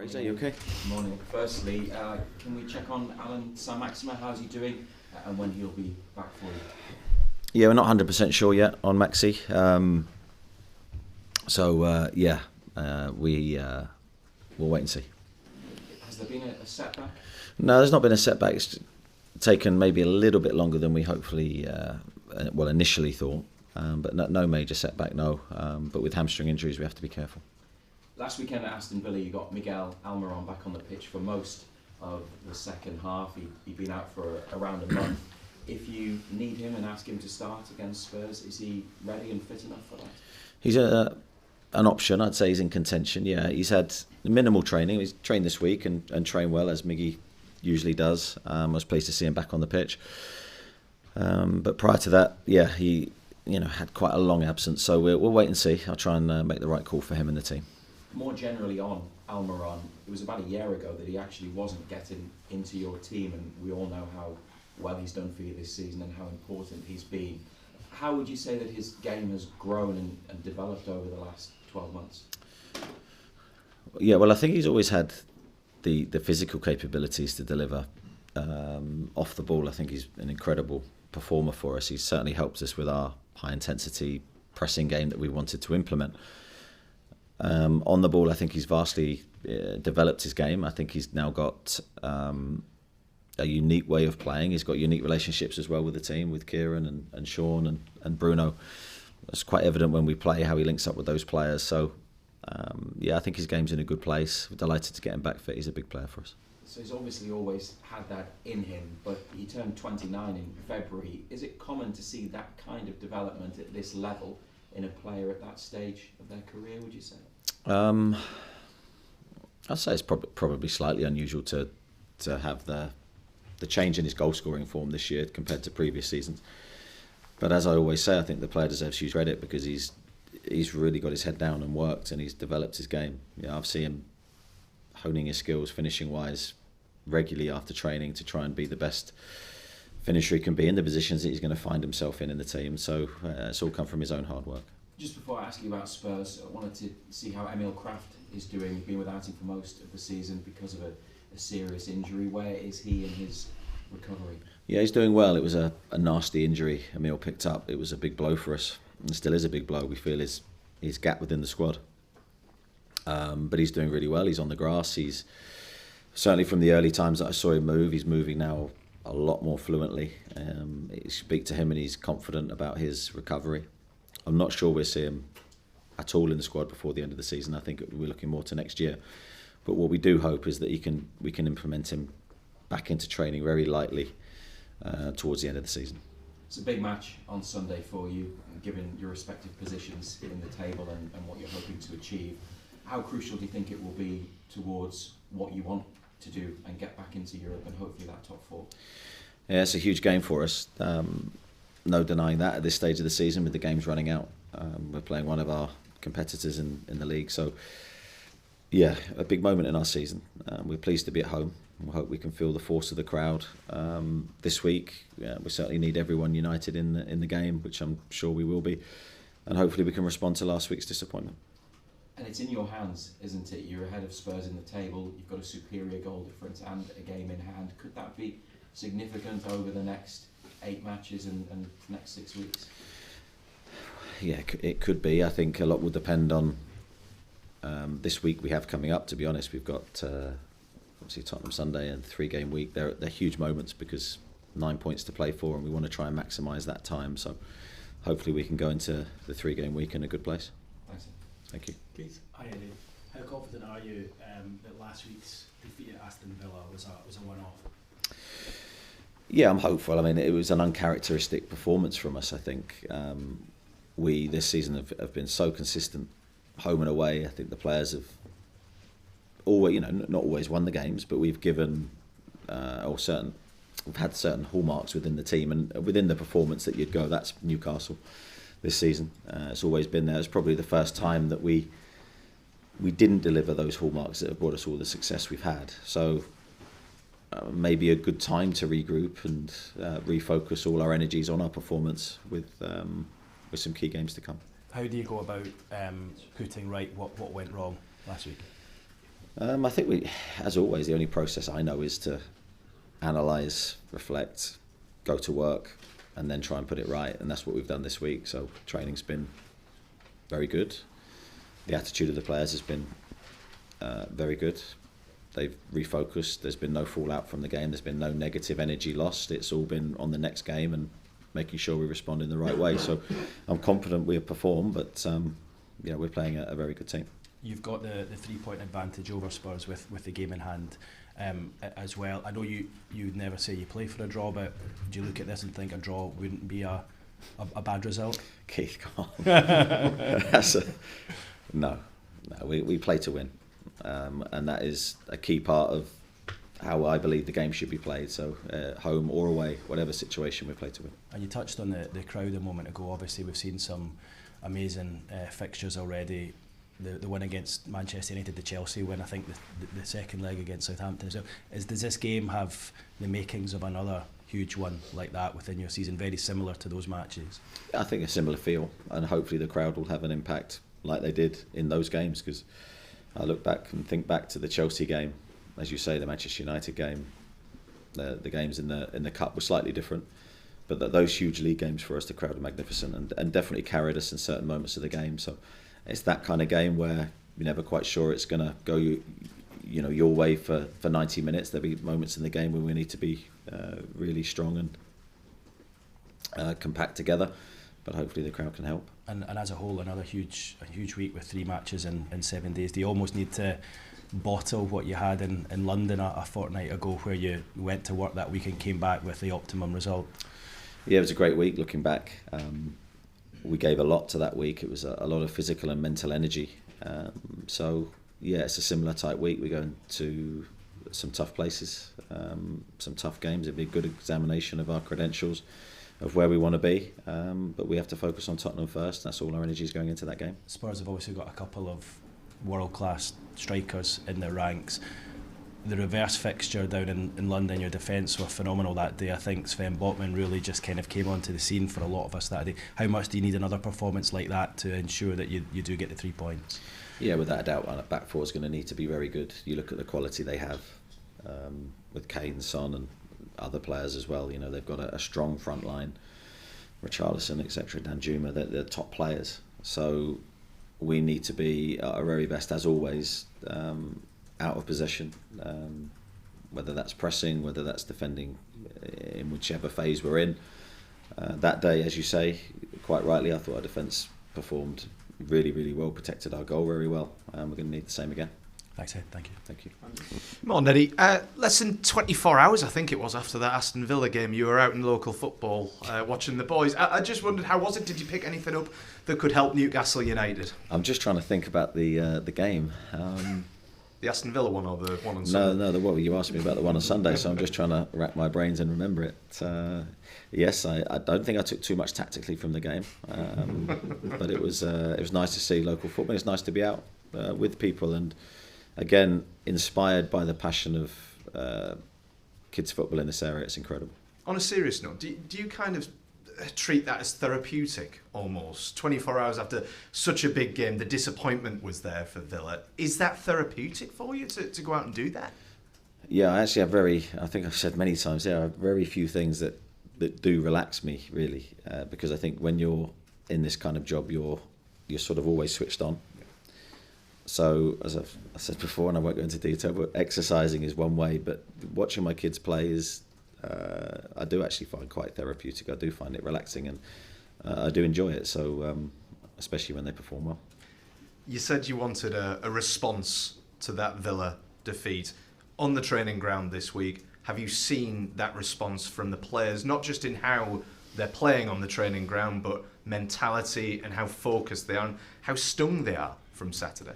Fraser, you okay? Morning. Firstly, can we check on Alan Saint-Maximin? How's he doing, and when he'll be back for you? Yeah, we're not 100% sure yet on Maxi. We'll wait and see. Has there been a setback? No, there's not been a setback. It's taken maybe a little bit longer than we hopefully, initially thought. But no major setback, no. But with hamstring injuries, we have to be careful. Last weekend at Aston Villa, you got Miguel Almiron back on the pitch for most of the second half. He'd been out for around a month. If you need him and ask him to start against Spurs, is he ready and fit enough for that? He's an option. I'd say he's in contention. Yeah, he's had minimal training. He's trained this week and trained well, as Miggy usually does. I was pleased to see him back on the pitch. But prior to that, yeah, he had quite a long absence. So we'll wait and see. I'll try and make the right call for him and the team. More generally on Almiron, it was about a year ago that he actually wasn't getting into your team, and we all know how well he's done for you this season and how important he's been. How would you say that his game has grown and developed over the last 12 months? Yeah, well, I think he's always had the physical capabilities to deliver off the ball. I think he's an incredible performer for us. He's certainly helped us with our high-intensity pressing game that we wanted to implement. On the ball, I think he's vastly developed his game. I think he's now got a unique way of playing. He's got unique relationships as well with the team, with Kieran and Sean and Bruno. It's quite evident when we play how he links up with those players. So, I think his game's in a good place. We're delighted to get him back fit. He's a big player for us. So he's obviously always had that in him, but he turned 29 in February. Is it common to see that kind of development at this level in a player at that stage of their career, would you say? I'd say it's probably slightly unusual to have the change in his goal scoring form this year compared to previous seasons. But as I always say, I think the player deserves huge credit because he's really got his head down and worked, and he's developed his game. I've seen him honing his skills finishing wise regularly after training to try and be the best finisher he can be in the positions that he's going to find himself in the team. So it's all come from his own hard work. Just before I ask you about Spurs, I wanted to see how Emil Kraft is doing. He's been without him for most of the season because of a serious injury. Where is he in his recovery? Yeah, he's doing well. It was a nasty injury Emil picked up. It was a big blow for us, and still is a big blow. We feel his gap within the squad. But he's doing really well. He's on the grass. He's certainly, from the early times that I saw him move, he's moving now a lot more fluently. You speak to him and he's confident about his recovery. I'm not sure we'll see him at all in the squad before the end of the season. I think we're looking more to next year. But what we do hope is that we can implement him back into training very lightly towards the end of the season. It's a big match on Sunday for you, given your respective positions in the table and what you're hoping to achieve. How crucial do you think it will be towards what you want to do and get back into Europe and hopefully that top four? Yeah, it's a huge game for us. No denying that at this stage of the season with the games running out. We're playing one of our competitors in the league. So, yeah, a big moment in our season. We're pleased to be at home. We hope we can feel the force of the crowd this week. We certainly need everyone united in the game, which I'm sure we will be. And hopefully we can respond to last week's disappointment. And it's in your hands, isn't it? You're ahead of Spurs in the table. You've got a superior goal difference and a game in hand. Could that be significant over the next 8 matches and next 6 weeks? Yeah, it could be. I think a lot will depend on this week we have coming up, to be honest. We've got obviously Tottenham Sunday and 3-game week. They're huge moments because 9 points to play for and we want to try and maximise that time. So hopefully we can go into the 3-game week in a good place. Thanks. Thank you. Keith, hi Eddie. How confident are you that last week's defeat at Aston Villa was a one-off? Yeah, I'm hopeful. I mean, it was an uncharacteristic performance from us, I think. We, this season, have been so consistent, home and away. I think the players have always, not always won the games, but we've given, we've had certain hallmarks within the team and within the performance that you'd go, that's Newcastle this season. It's always been there. It's probably the first time that we didn't deliver those hallmarks that have brought us all the success we've had. So maybe a good time to regroup and refocus all our energies on our performance with some key games to come. How do you go about putting right what went wrong last week? I think as always, the only process I know is to analyse, reflect, go to work, and then try and put it right. And that's what we've done this week. So training's been very good. The attitude of the players has been very good. They've refocused. There's been no fallout from the game. There's been no negative energy lost. It's all been on the next game and making sure we respond in the right way. So I'm confident we'll perform, but we're playing a very good team. You've got the 3-point advantage over Spurs with the game in hand as well. I know you'd never say you play for a draw, but do you look at this and think a draw wouldn't be a bad result? Keith, come on. No, we play to win. And that is a key part of how I believe the game should be played. So home or away, whatever situation, we play to win. And you touched on the crowd a moment ago. Obviously we've seen some amazing fixtures already. The win against Manchester United, the Chelsea win, I think the second leg against Southampton as well. Does this game have the makings of another huge one like that within your season, very similar to those matches? I think a similar feel, and hopefully the crowd will have an impact like they did in those games, because I look back and think back to the Chelsea game, as you say, the Manchester United game, the games in the cup were slightly different, but those huge league games for us, the crowd were magnificent and definitely carried us in certain moments of the game. So it's that kind of game where you're never quite sure it's going to go your way for 90 minutes. There'll be moments in the game where we need to be really strong and compact together, but hopefully the crowd can help. And as a whole, a huge week with 3 matches in 7 days. Do you almost need to bottle what you had in London a fortnight ago, where you went to work that week and came back with the optimum result? Yeah, it was a great week looking back. We gave a lot to that week. It was a lot of physical and mental energy. So yeah, it's a similar type week. We're going to some tough places, some tough games. It'll be a good examination of our credentials, of where we want to be, but we have to focus on Tottenham first. That's all our energy is going into that game. Spurs have obviously got a couple of world-class strikers in their ranks. The reverse fixture down in London, your defence were phenomenal that day. I think Sven Botman really just kind of came onto the scene for a lot of us that day. How much do you need another performance like that to ensure that you do get the 3 points? Yeah, without a doubt, our back four is going to need to be very good. You look at the quality they have with Kane, Son and other players as well. They've got a strong front line, Richarlison, etc., Danjuma, they're top players. So we need to be at our very best, as always, out of possession, whether that's pressing, whether that's defending, in whichever phase we're in. That day, as you say, quite rightly, I thought our defence performed really, really well, protected our goal very well. We're going to need the same again. Thanks, Ed. Thank you. Thank you. Come on, Eddie. Less than 24 hours, I think it was, after that Aston Villa game, you were out in local football watching the boys. I just wondered, how was it? Did you pick anything up that could help Newcastle United? I'm just trying to think about the game. The Aston Villa one or the one on Sunday? No. You asked me about the one on Sunday, so I'm just trying to rack my brains and remember it. Yes, I don't think I took too much tactically from the game, but it was nice to see local football. It's nice to be out with people, and again, inspired by the passion of kids football in this area. It's incredible. On a serious note, do you kind of treat that as therapeutic almost? 24 hours after such a big game, the disappointment was there for Villa. Is that therapeutic for you to go out and do that? Yeah, I actually have I think I've said many times there, I have very few things that do relax me, really, because I think when you're in this kind of job, you're sort of always switched on. So, as I said before, and I won't go into detail, but exercising is one way, but watching my kids play is, I do actually find quite therapeutic. I do find it relaxing, and I do enjoy it, so especially when they perform well. You said you wanted a response to that Villa defeat. On the training ground this week, have you seen that response from the players, not just in how they're playing on the training ground, but mentality and how focused they are and how stung they are from Saturday?